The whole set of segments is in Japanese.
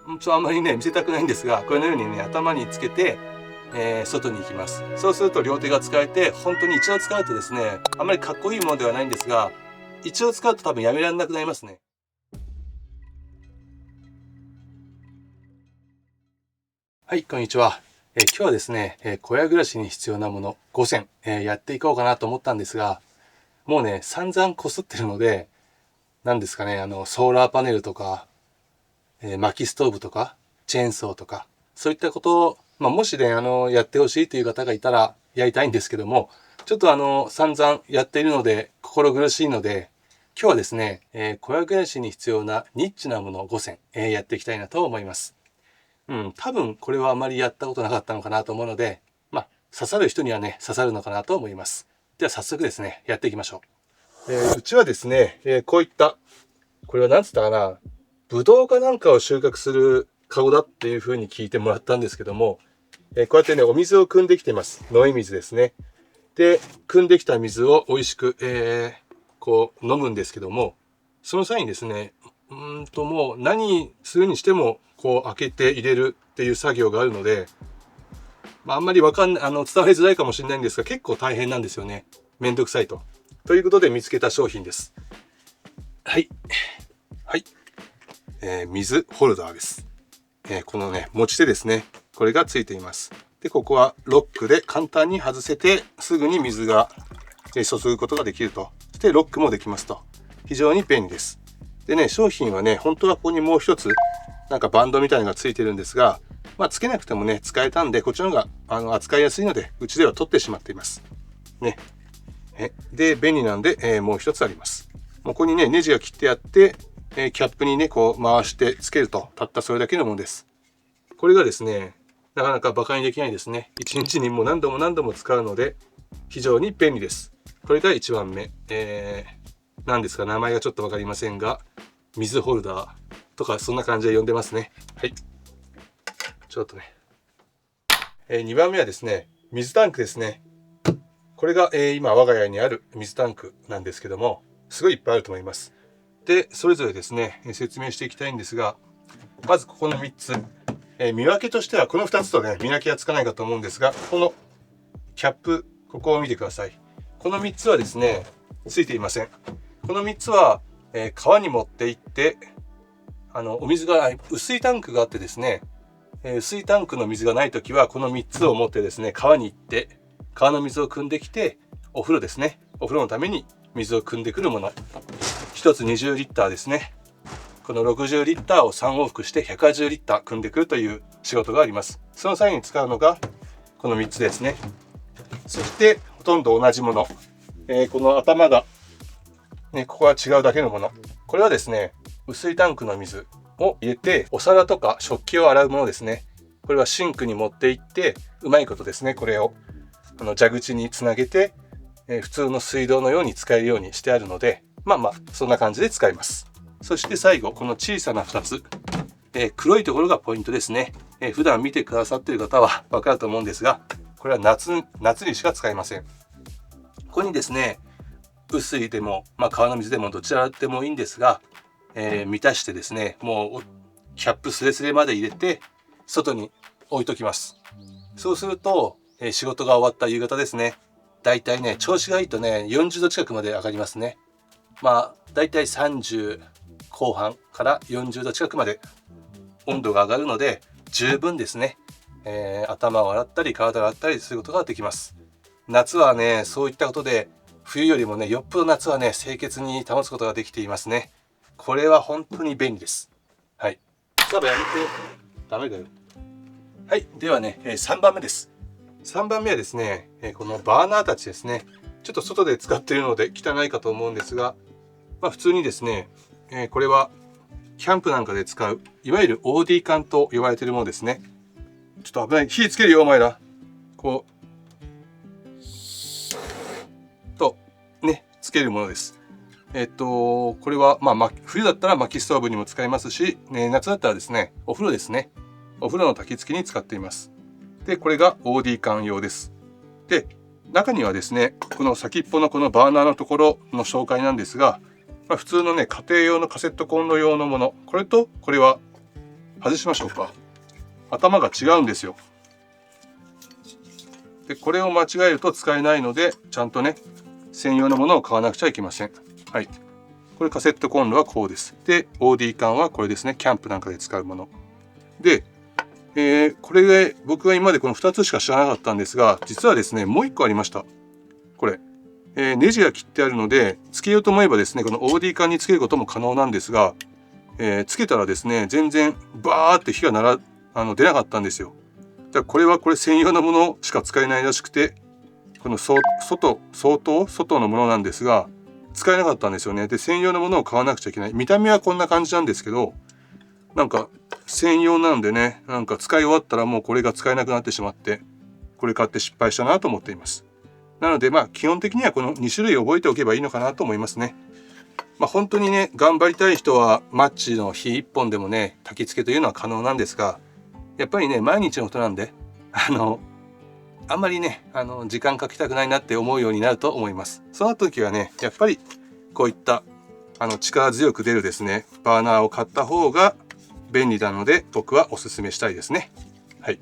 あんまりね見せたくないんですが、このようにね頭につけて、外に行きます。そうすると両手が使えて、本当に一度使うとですね、あんまりかっこいいものではないんですが、一度使うと多分やめられなくなりますね。はい、こんにちは。今日はですね、小屋暮らしに必要なもの5選、やっていこうかなと思ったんですが、もうね散々こすってるので、何ですかね、ソーラーパネルとか、薪ストーブとかチェーンソーとか、そういったことを、もしねやってほしいという方がいたらやりたいんですけども、ちょっと散々やっているので心苦しいので、今日はですね、小屋暮らしに必要なニッチなもの5選、やっていきたいなと思います。多分これはあまりやったことなかったのかなと思うので、刺さる人にはね刺さるのかなと思います。では早速ですねやっていきましょう。うちはですね、こういった、これは何つったかな、ブドウかなんかを収穫するカゴだっていう風に聞いてもらったんですけども、こうやってねお水を汲んできてます。飲み水ですね。で汲んできた水を美味しく、こう飲むんですけども、その際にですね、もう何するにしてもこう開けて入れるっていう作業があるので、あんまり伝わりづらいかもしれないんですが、結構大変なんですよね。めんどくさいと。ということで見つけた商品です。はい。はい。水ホルダーです。このね、持ち手ですね。これがついています。で、ここはロックで簡単に外せて、すぐに水が注ぐことができると。そしてロックもできますと。非常に便利です。でね、商品はね、本当はここにもう一つ、なんかバンドみたいなのがついてるんですが、つけなくてもね、使えたんで、こっちの方が扱いやすいので、うちでは取ってしまっています。ね。で、便利なんで、もう一つあります。ここにね、ネジが切ってあって、キャップにね、こう回してつけると、たったそれだけのものです。これがですね、なかなか馬鹿にできないですね。1日にもう何度も何度も使うので、非常に便利です。これが1番目。何ですか、名前がちょっとわかりませんが、水ホルダーとかそんな感じで呼んでますね。はい。ちょっとね。2番目はですね、水タンクですね。これが、今我が家にある水タンクなんですけども、すごいいっぱいあると思います。で、それぞれですね、説明していきたいんですが、まずここの3つ。見分けとしてはこの2つとね、見分けはつかないかと思うんですが、このキャップ、ここを見てください。この3つはですね、ついていません。この3つは、川に持って行って、お水が薄いタンクがあってですね、薄いタンクの水がないときは、この3つを持ってですね、川に行って、川の水を汲んできて、お風呂ですね。お風呂のために水を汲んでくるもの。1つ20リッターですね。この60リッターを3往復して180リッター汲んでくるという仕事があります。その際に使うのがこの3つですね。そしてほとんど同じもの。この頭が、ここは違うだけのもの。これはですね、薄いタンクの水を入れてお皿とか食器を洗うものですね。これはシンクに持っていって、うまいことですね、これを蛇口につなげて、普通の水道のように使えるようにしてあるので、そんな感じで使います。そして最後、この小さな2つ、黒いところがポイントですね。普段見てくださっている方はわかると思うんですが、これは夏にしか使えません。ここにですね、雨水でも、川の水でもどちらでもいいんですが、満たしてですね、もうキャップスレスレまで入れて外に置いときます。そうすると、仕事が終わった夕方ですね、だいたいね調子がいいとね40度近くまで上がりますね。だいたい30後半から40度近くまで温度が上がるので、十分ですね、頭を洗ったり体を洗ったりすることができます。夏はねそういったことで、冬よりもねよっぽど夏はね清潔に保つことができていますね。これは本当に便利です。はい。やめて、ダメだよ。はい。ではね、3番目です。3番目はですね、このバーナーたちですね。ちょっと外で使っているので汚いかと思うんですが、普通にですね、これはキャンプなんかで使う、いわゆる OD 缶と呼ばれているものですね。ちょっと危ない。火つけるよ、お前ら。こう、と、ね、つけるものです。これは、冬だったら薪ストーブにも使えますし、夏だったらですね、お風呂ですね。お風呂の焚き付けに使っています。で、これが OD 缶用です。で、中にはですね、この先っぽのこのバーナーのところの紹介なんですが、普通のね、家庭用のカセットコンロ用のもの、これとこれは外しましょうか。頭が違うんですよ。で、これを間違えると使えないので、ちゃんとね、専用のものを買わなくちゃいけません。はい。これカセットコンロはこうです。で、OD 缶はこれですね。キャンプなんかで使うもの。で、これで僕が今までこの2つしか知らなかったんですが、実はですね、もう1個ありました。これ。ネジが切ってあるので、つけようと思えばですね、この OD 缶につけることも可能なんですが、つけたらですね、全然バーって火が出なかったんですよ。じゃあこれ専用のものしか使えないらしくて、この外のものなんですが、使えなかったんですよね。で、専用のものを買わなくちゃいけない。見た目はこんな感じなんですけど、なんか専用なんでね、なんか使い終わったらもうこれが使えなくなってしまって、これ買って失敗したなと思っています。なので基本的にはこの2種類覚えておけばいいのかなと思いますね。本当にね、頑張りたい人はマッチの火1本でもね、焚き付けというのは可能なんですが、やっぱりね、毎日のことなんで、あんまりね、時間かけたくないなって思うようになると思います。その時はね、やっぱりこういった力強く出るですね、バーナーを買った方が便利なので、僕はおすすめしたいですね。はい。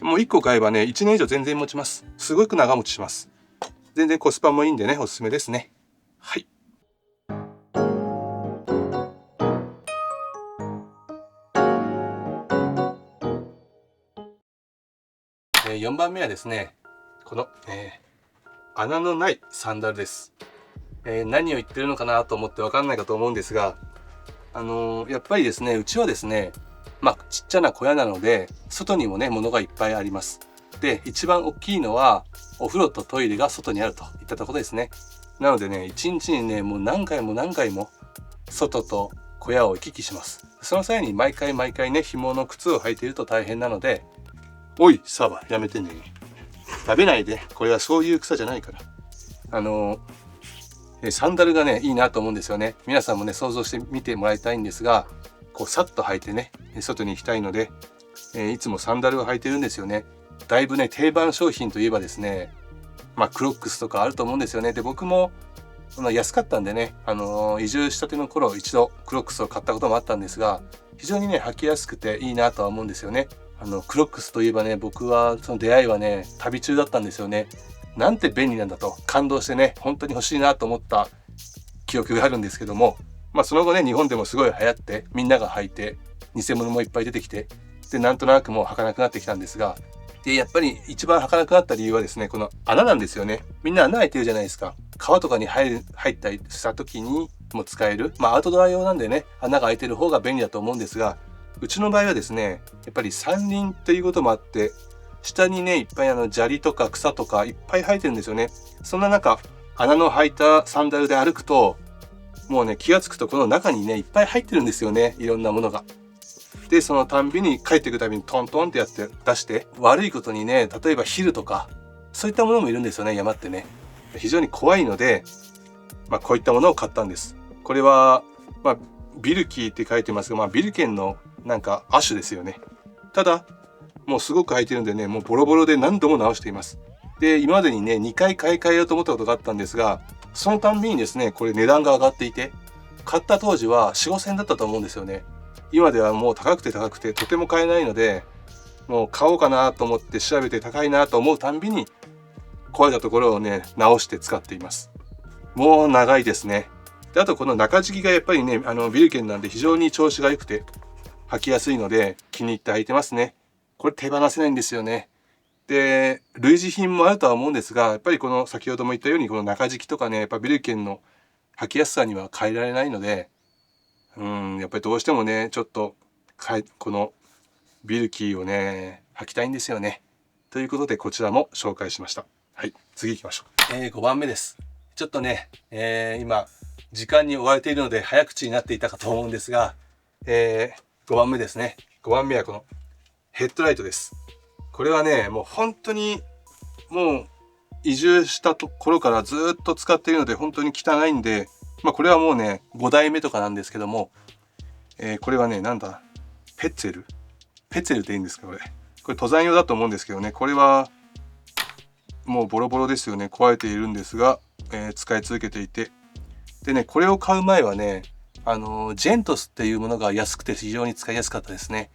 もう1個買えばね、1年以上全然持ちます。すごく長持ちします。全然コスパもいいんでね、おすすめですね。はい。4番目はですね、この、穴のないサンダルです。何を言ってるのかなと思ってわかんないかと思うんですが、やっぱりですね、うちはですね、ちっちゃな小屋なので、外にもね、物がいっぱいあります。で、一番大きいのは、お風呂とトイレが外にあるといったところですね。なのでね、一日にね、もう何回も外と小屋を行き来します。その際に毎回ね、紐の靴を履いていると大変なので、おい、サバ、やめてね。食べないで。これはそういう草じゃないから。サンダルがね、いいなと思うんですよね。皆さんもね、想像してみてもらいたいんですが、こう、さっと履いてね、外に行きたいので、いつもサンダルを履いてるんですよね。だいぶね、定番商品といえばですね、クロックスとかあると思うんですよね。で、僕も、安かったんでね、移住したての頃、一度クロックスを買ったこともあったんですが、非常にね、履きやすくていいなとは思うんですよね。クロックスといえばね、僕はその出会いはね、旅中だったんですよね。なんて便利なんだと感動してね、本当に欲しいなと思った記憶があるんですけども、その後ね、日本でもすごい流行って、みんなが履いて、偽物もいっぱい出てきて、で、なんとなくもう履かなくなってきたんですが、で、やっぱり一番履かなくなった理由はですね、この穴なんですよね。みんな穴開いてるじゃないですか。川とかに入ったりした時にも使える。アウトドア用なんでね、穴が開いてる方が便利だと思うんですが、うちの場合はですね、やっぱり山林っていうこともあって、下にね、いっぱい砂利とか草とかいっぱい生えてるんですよね。そんな中、穴の開いたサンダルで歩くと、もうね、気がつくとこの中にね、いっぱい入ってるんですよね。いろんなものが。で、そのたんびに帰っていくたびにトントンってやって出して、悪いことにね、例えばヒルとか、そういったものもいるんですよね、山ってね。非常に怖いので、こういったものを買ったんです。これは、ビルキーって書いてますが、ビルケンのなんか亜種ですよね。ただ、もうすごく履いてるんでね、もうボロボロで何度も直しています。で、今までにね、2回買い替えようと思ったことがあったんですが、そのたんびにですね、これ値段が上がっていて、買った当時は4、5千円だったと思うんですよね。今ではもう高くてとても買えないので、もう買おうかなと思って調べて高いなと思うたんびに、壊れたところをね、直して使っています。もう長いですね。で、あとこの中敷きがやっぱりね、ビルケンなんで非常に調子が良くて、履きやすいので気に入って履いてますね。これ手放せないんですよね。で、類似品もあるとは思うんですが、やっぱりこの先ほども言ったようにこの中敷きとかね、やっぱビルケンの履きやすさには変えられないので、やっぱりどうしてもね、ちょっとこのビルキーをね、履きたいんですよね。ということでこちらも紹介しました。はい、次行きましょう。5番目です。ちょっとね、今時間に追われているので早口になっていたかと思うんですが、5番目ですね。5番目はこのヘッドライトです。これはね、もう本当にもう移住したところからずっと使っているので本当に汚いんで、これはもうね、5代目とかなんですけども、これはね、なんだ、ペツェルっていいんですか、これ登山用だと思うんですけどね、これはもうボロボロですよね。壊れているんですが、使い続けていて、でね、これを買う前はね、ジェントスっていうものが安くて非常に使いやすかったですね。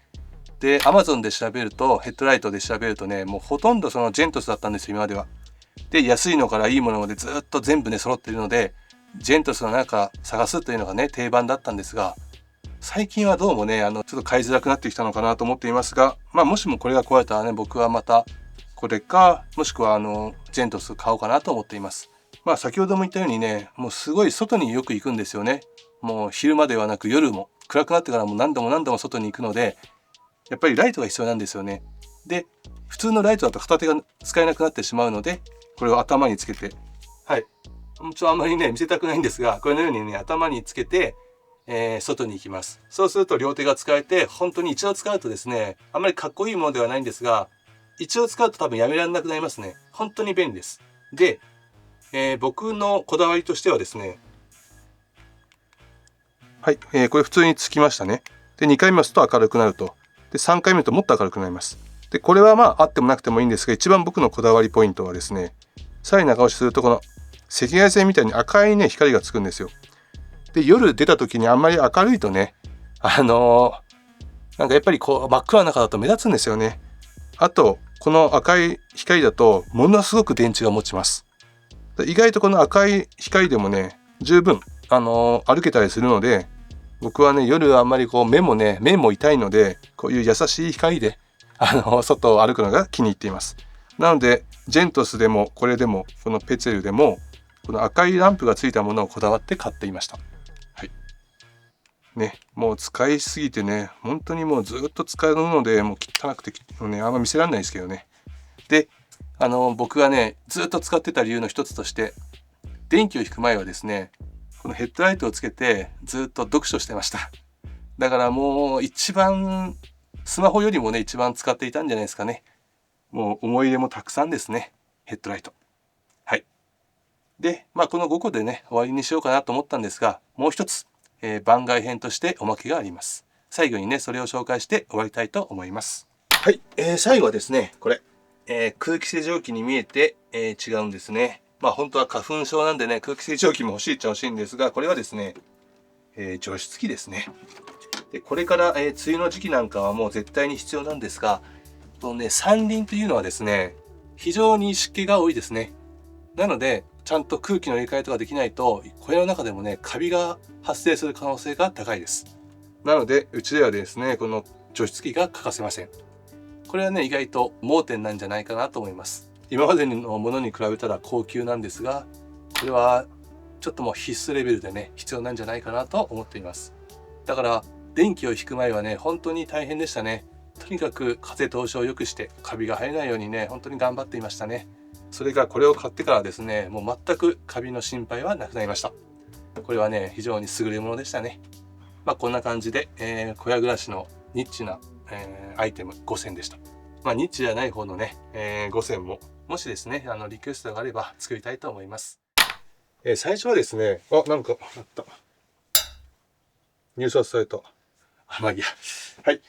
で Amazon で調べると、ヘッドライトで調べるとね、もうほとんどそのジェントスだったんですよ、今までは。で安いのからいいものまでずっと全部ね揃っているので、ジェントスの中探すというのがね定番だったんですが、最近はどうもねちょっと買いづらくなってきたのかなと思っていますが、もしもこれが壊れたらね、僕はまたこれか、もしくはジェントス買おうかなと思っています。先ほども言ったようにね、もうすごい外によく行くんですよね。もう昼間ではなく夜も暗くなってからも何度も何度も外に行くので、やっぱりライトが必要なんですよね。で普通のライトだと片手が使えなくなってしまうので、これを頭につけて、はい、あんまりね見せたくないんですが、このようにね頭につけて、外に行きます。そうすると両手が使えて、本当に一度使うとですね、あんまりかっこいいものではないんですが、一度使うと多分やめられなくなりますね。本当に便利です。で、僕のこだわりとしてはですね、はい、これ普通につきましたね。で2回目押すと明るくなると。で3回目ともっと明るくなります。でこれはあってもなくてもいいんですが、一番僕のこだわりポイントはですね、さらに長押しするとこの赤外線みたいに赤いね光がつくんですよ。で夜出た時にあんまり明るいとね、なんかやっぱりこう真っ暗な中だと目立つんですよね。あとこの赤い光だとものすごく電池が持ちます。意外とこの赤い光でもね十分歩けたりするので、僕はね夜あんまりこう目も痛いので、こういう優しい光で外を歩くのが気に入っています。なのでジェントスでもこれでもこのペツェルでもこの赤いランプがついたものをこだわって買っていました。はいね、もう使いすぎてね、本当にもうずっと使うので、もう汚くてね、あんま見せられないですけどね。で僕がねずっと使ってた理由の一つとして、電気を引く前はですね、このヘッドライトをつけてずっと読書してました。だからもう一番スマホよりもね一番使っていたんじゃないですかね。もう思い入れもたくさんですね、ヘッドライト。はい。でこの5個でね終わりにしようかなと思ったんですが、もう一つ、番外編としておまけがあります。最後にねそれを紹介して終わりたいと思います。はい、最後はですねこれ、空気清浄機に見えて、違うんですね。本当は花粉症なんでね空気清浄機も欲しいっちゃ欲しいんですが、これはですね、除湿機ですね。でこれから、梅雨の時期なんかはもう絶対に必要なんですが、このね山林というのはですね非常に湿気が多いですね。なのでちゃんと空気の入れ替えとかできないと、小屋の中でもねカビが発生する可能性が高いです。なのでうちではですねこの除湿機が欠かせません。これはね意外と盲点なんじゃないかなと思います。今までのものに比べたら高級なんですが、これはちょっともう必須レベルでね必要なんじゃないかなと思っています。だから電気を引く前はね本当に大変でしたね。とにかく風通しを良くしてカビが生えないようにね本当に頑張っていましたね。それがこれを買ってからですね、もう全くカビの心配はなくなりました。これはね非常に優れものでしたね。こんな感じで、小屋暮らしのニッチな、アイテム5選でした。ニッチじゃない方のね、5選ももしですねリクエストがあれば作りたいと思います。最初はですね、なんかあった、入札された、いいや、はい、